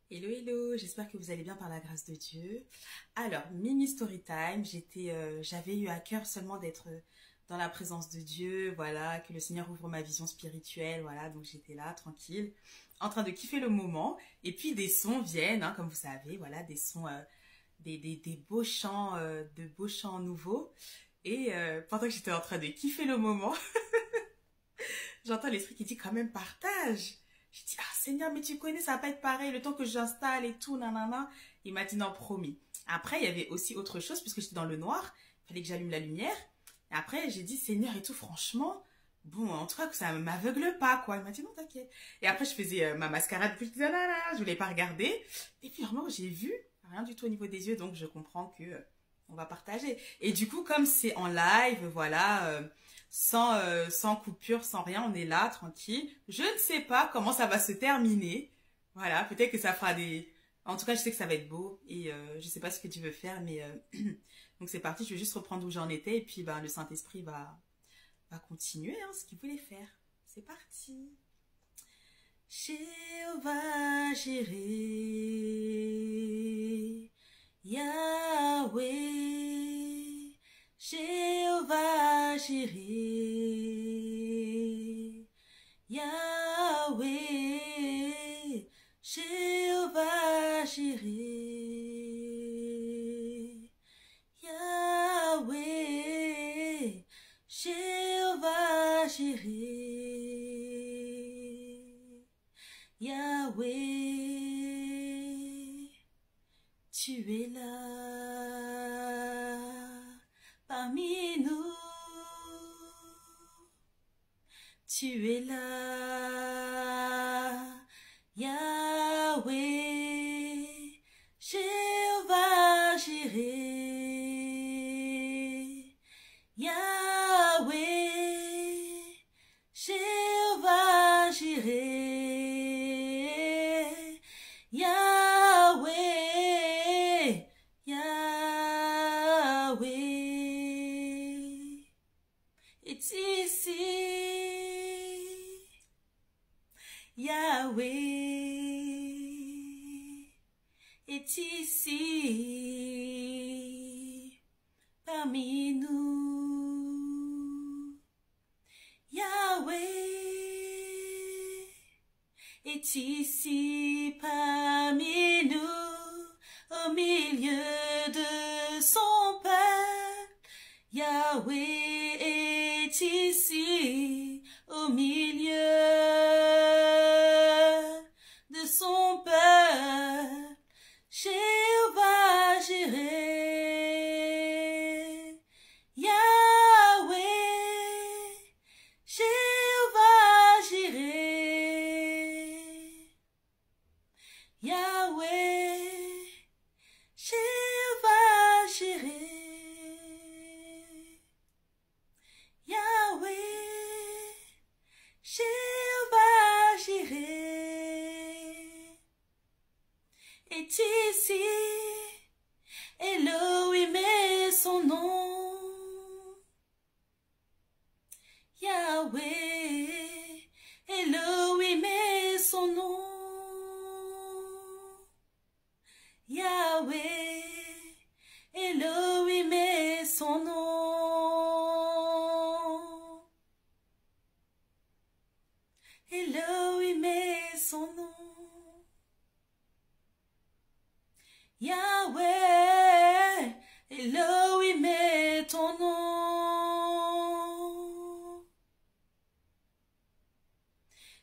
Hello, hello, j'espère que vous allez bien par la grâce de Dieu. Alors, mini story time, j'avais eu à cœur seulement d'être dans la présence de Dieu, voilà, que le Seigneur ouvre ma vision spirituelle, voilà, donc j'étais là, tranquille, en train de kiffer le moment, et puis des sons viennent, hein, comme vous savez, voilà, des sons, des beaux chants nouveaux, et pendant que j'étais en train de kiffer le moment, j'entends l'esprit qui dit quand même partage. Je dis, ah Seigneur, mais tu connais, ça va pas être pareil, le temps que j'installe et tout, nanana. Il m'a dit non, promis. Après, il y avait aussi autre chose, puisque j'étais dans le noir, il fallait que j'allume la lumière. Et après, j'ai dit, Seigneur et tout, franchement, bon, en tout cas, que ça m'aveugle pas, quoi. Il m'a dit non, t'inquiète. Et après, je faisais ma mascarade, puis je disais, ah là là, je voulais pas regarder. Et puis, vraiment, j'ai vu, rien du tout au niveau des yeux, donc je comprends que on va partager. Et du coup, comme c'est en live, voilà, sans coupure, sans rien, on est là, tranquille. Je ne sais pas comment ça va se terminer. Voilà, peut-être que ça fera des... En tout cas, je sais que ça va être beau et je sais pas ce que tu veux faire, mais donc c'est parti. Je vais juste reprendre où j'en étais et puis ben, le Saint-Esprit va continuer hein, ce qu'il voulait faire. C'est parti. Jéhovah Jireh, Yahweh, Jéhovah Jireh, Yahweh, Jéhovah Jireh, Yahweh, Jéhovah Jireh, Yahweh, tu es là parmi nous, tu es là, Yahweh, Jéhovah Jireh, Yahweh, Jéhovah Jireh, Yahweh, Yahweh est ici, Yahweh est ici parmi nous, Yahweh est ici parmi nous, au milieu de son peuple. Yahweh est ici, au milieu de son peuple. Jéhovah Jireh, Yahweh, Jéhovah Jireh, Yahweh, Jéhovah Jireh, Yahweh, Jéhovah Jireh est ici, Elohim est son nom, Yahweh, Elohim est son nom, Yahweh, Elohim est son nom, Elohim est son nom, Yahweh, Elohim est ton nom,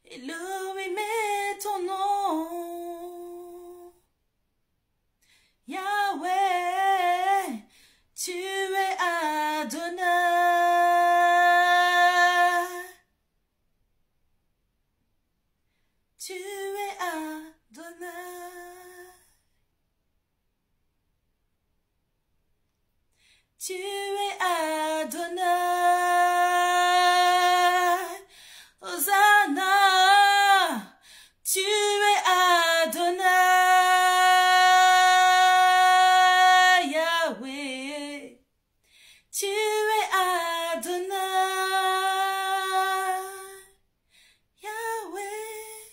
Elohim est ton nom, Yahweh, tu es Adonai, tu es Adonai, tu es Adonai, Hosanna, tu es Adonai, Yahweh, tu es Adonai, Yahweh,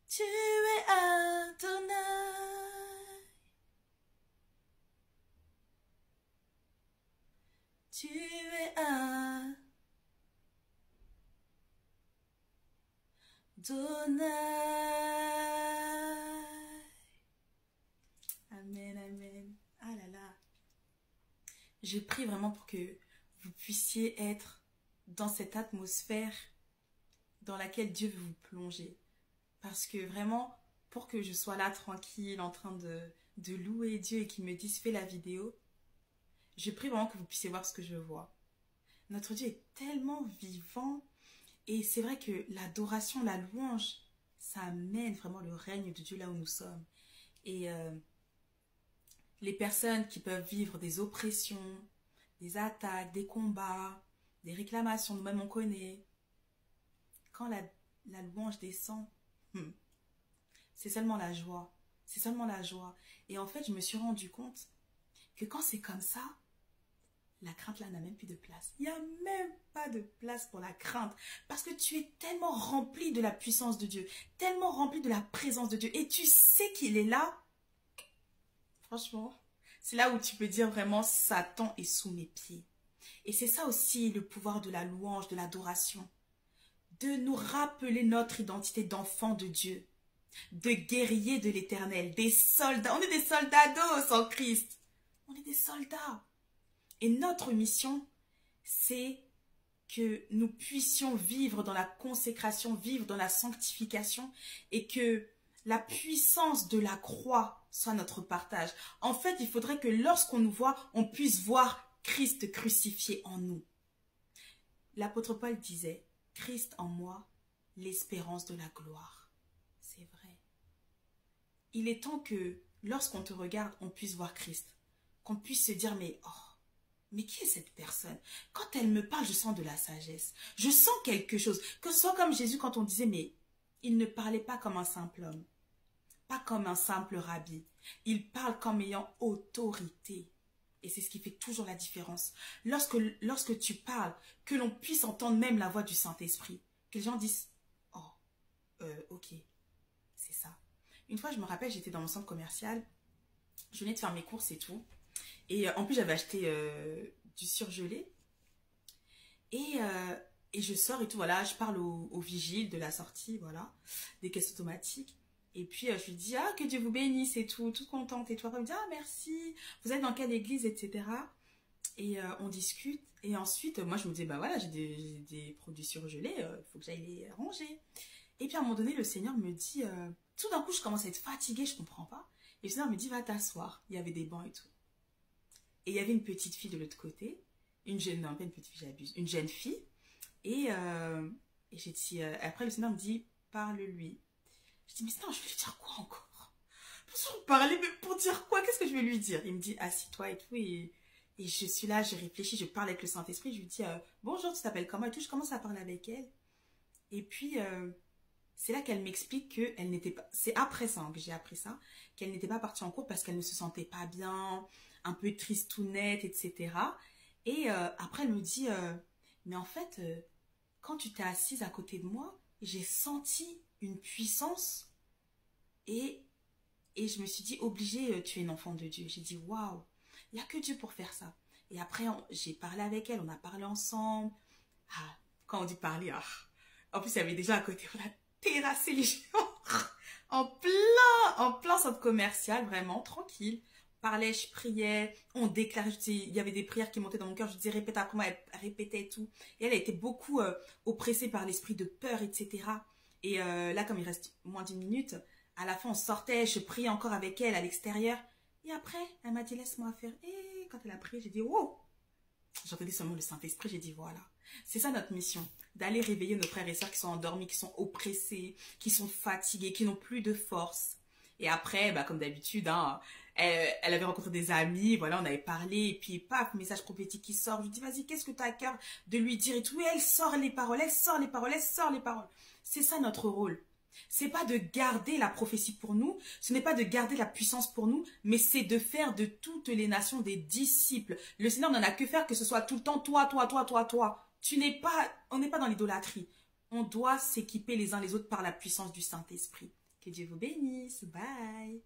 tu es Adonai. Donai. Amen, amen. Ah là là. Je prie vraiment pour que vous puissiez être dans cette atmosphère dans laquelle Dieu veut vous plonger. Parce que vraiment, pour que je sois là tranquille, en train de louer Dieu et qu'il me dise fais la vidéo, je prie vraiment que vous puissiez voir ce que je vois. Notre Dieu est tellement vivant et c'est vrai que l'adoration, la louange, ça amène vraiment le règne de Dieu là où nous sommes. Et les personnes qui peuvent vivre des oppressions, des attaques, des combats, des réclamations, nous-mêmes on connaît, quand la louange descend, c'est seulement la joie. C'est seulement la joie. Et en fait, je me suis rendu compte que quand c'est comme ça, la crainte là n'a même plus de place. Il n'y a même pas de place pour la crainte. Parce que tu es tellement rempli de la puissance de Dieu, tellement rempli de la présence de Dieu. Et tu sais qu'il est là. Franchement, c'est là où tu peux dire vraiment Satan est sous mes pieds. Et c'est ça aussi le pouvoir de la louange, de l'adoration. De nous rappeler notre identité d'enfant de Dieu, de guerriers de l'Éternel, des soldats. On est des soldados en Christ. On est des soldats. Et notre mission, c'est que nous puissions vivre dans la consécration, vivre dans la sanctification et que la puissance de la croix soit notre partage. En fait, il faudrait que lorsqu'on nous voit, on puisse voir Christ crucifié en nous. L'apôtre Paul disait, Christ en moi, l'espérance de la gloire. C'est vrai. Il est temps que lorsqu'on te regarde, on puisse voir Christ. Qu'on puisse se dire, mais qui est cette personne? Quand elle me parle, je sens de la sagesse. Je sens quelque chose. Que ce soit comme Jésus quand on disait, mais il ne parlait pas comme un simple homme. Pas comme un simple rabbi. Il parle comme ayant autorité. Et c'est ce qui fait toujours la différence. Lorsque tu parles, que l'on puisse entendre même la voix du Saint-Esprit. Que les gens disent, ok, c'est ça. Une fois, je me rappelle, j'étais dans mon centre commercial. Je venais de faire mes courses et tout. Et en plus, j'avais acheté du surgelé. Et je sors et tout, voilà. Je parle au vigile de la sortie, voilà. Des caisses automatiques. Et puis, je lui dis, que Dieu vous bénisse et tout, toute contente et tout. Après, elle me dit, merci, vous êtes dans quelle église, etc. Et on discute. Et ensuite, moi, je me dis, voilà, j'ai des produits surgelés, il faut que j'aille les ranger. Et puis, à un moment donné, le Seigneur me dit, tout d'un coup, je commence à être fatiguée, je comprends pas. Et le Seigneur me dit, va t'asseoir. Il y avait des bancs et tout. Et il y avait une petite fille de l'autre côté. Non, pas une petite fille, j'abuse. Une jeune fille. Et j'ai dit, après, le Seigneur me dit, parle-lui. Je dis, mais non, je vais lui dire quoi encore? Pour parler, mais pour dire quoi? Qu'est-ce que je vais lui dire? Il me dit, assis-toi et tout. Et je suis là, je réfléchis, je parle avec le Saint-Esprit. Je lui dis, bonjour, tu t'appelles comment et tout. Je commence à parler avec elle. Et puis, c'est là qu'elle m'explique qu'elle n'était pas... C'est après ça que j'ai appris ça. Qu'elle n'était pas partie en cours parce qu'elle ne se sentait pas bien, un peu tristounette, etc. Et après, elle me dit, mais en fait, quand tu t'es assise à côté de moi, j'ai senti une puissance et je me suis dit, obligée, tu es une enfant de Dieu. J'ai dit, waouh, il n'y a que Dieu pour faire ça. Et après, j'ai parlé avec elle, on a parlé ensemble. Quand on dit parler, en plus, il y avait déjà à côté, on a terrassé les gens en plein centre commercial, vraiment, tranquille. On parlait, je priais, on déclarait, il y avait des prières qui montaient dans mon cœur, je disais répète après moi, elle répétait tout. Et elle a été beaucoup oppressée par l'esprit de peur, etc. Et là, comme il reste moins d'1 minute, à la fin, on sortait, je priais encore avec elle à l'extérieur. Et après, elle m'a dit, laisse-moi faire. Et quand elle a prié, j'ai dit, wow! J'entendais seulement le Saint-Esprit, j'ai dit, voilà. C'est ça notre mission, d'aller réveiller nos frères et sœurs qui sont endormis, qui sont oppressés, qui sont fatigués, qui n'ont plus de force. Et après, comme d'habitude, elle avait rencontré des amis, voilà, on avait parlé, et puis paf, message prophétique qui sort. Je lui dis, vas-y, qu'est-ce que tu as à cœur de lui dire et tout. Et elle sort les paroles, elle sort les paroles, elle sort les paroles. C'est ça notre rôle. C'est pas de garder la prophétie pour nous, ce n'est pas de garder la puissance pour nous, mais c'est de faire de toutes les nations des disciples. Le Seigneur n'en a que faire que ce soit tout le temps toi, toi, toi, toi, toi. On n'est pas dans l'idolâtrie. On doit s'équiper les uns les autres par la puissance du Saint-Esprit. Que Dieu vous bénisse. Bye.